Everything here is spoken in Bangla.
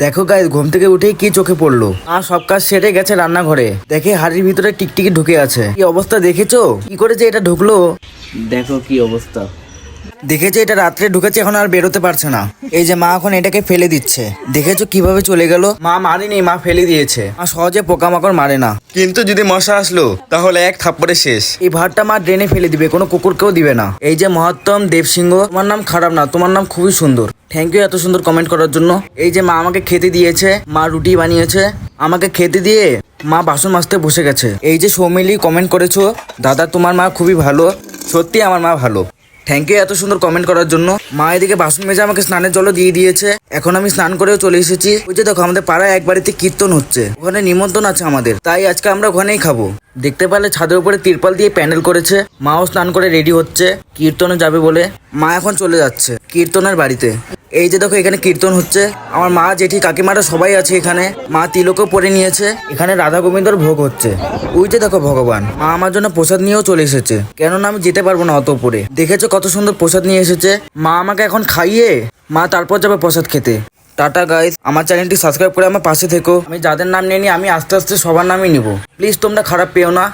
দেখো গাইস, ঘুম থেকে উঠেই কি চোখে পড়লো। সব কাজ সেরে গেছে রান্নাঘরে, দেখে হাড়ির ভিতরে টিকটিকি ঢুকে আছে। কি অবস্থা দেখেছো? কি করে যে এটা ঢুকলো? দেখো কি অবস্থা। দেখেছো এটা রাত্রে ঢুকেছে, এখন আর বেরোতে পারছে না। এই যে মা এখন এটাকে ফেলে দিচ্ছে, দেখেছো কিভাবে চলে গেল। মা মারেনি, মা ফেলে দিয়েছে। মা সহজে পোকামাকড় মারে না, কিন্তু যদি মশা আসলো তাহলে এক থাপ্পড়ে শেষ। এই ভাতটা মা ড্রেনে ফেলে দিবে, কোনো কুকুরকেও দিবে না। এই যে মহাত্তম দেবসিংহ, তোমার নাম খারাপ না, তোমার নাম খুবই সুন্দর। থ্যাংক ইউ এত সুন্দর কমেন্ট করার জন্য। এই যে মা আমাকে খেতে দিয়েছে, মা রুটি বানিয়েছে আমাকে খেতে দিয়ে মা বাসন মাজতে বসে গেছে। এই যে সৌমিলি কমেন্ট করেছো, দাদা তোমার মা খুবই ভালো। সত্যি আমার মা ভালো। থ্যাংক ইউ এত সুন্দর কমেন্ট করার জন্য। মা এদিকে বাসন মেজে আমাকে স্নানের জলও দিয়ে দিয়েছে। এখন আমি স্নান করেও চলে এসেছি। ওই যে দেখো আমাদের পাড়ায় এক বাড়িতে কীর্তন হচ্ছে, ওখানে নিমন্ত্রণ আছে আমাদের, তাই আজকে আমরা ওখানেই খাবো। দেখতে পারলে ছাদের উপরে তিরপাল দিয়ে প্যান্ডেল করেছে। মাও স্নান করে রেডি হচ্ছে কীর্তনে যাবে বলে। মা এখন চলে যাচ্ছে কীর্তনের বাড়িতে। এই যে দেখো এখানে কীর্তন হচ্ছে, আমার মা জেঠি কাকিমারা সবাই আছে এখানে। মা তিলকও পরে নিয়েছে, এখানে রাধা গোবিন্দর ভোগ হচ্ছে। ওই যে দেখো ভগবান, মা আমার জন্য প্রসাদ নিয়েও চলে এসেছে, কেননা আমি যেতে পারবো না অত উপরে। দেখেছো কত সুন্দর প্রসাদ নিয়ে এসেছে। মা আমাকে এখন খাইয়ে মা তারপর যাবে প্রসাদ খেতে। টাটা গাইস, আমার চ্যানেলটি সাবস্ক্রাইব করে আমার পাশে থেকো। আমি যাদের নাম নিয়ে নি, আমি আস্তে আস্তে সবার নামই নিব। প্লিজ তোমরা খারাপ পেও না।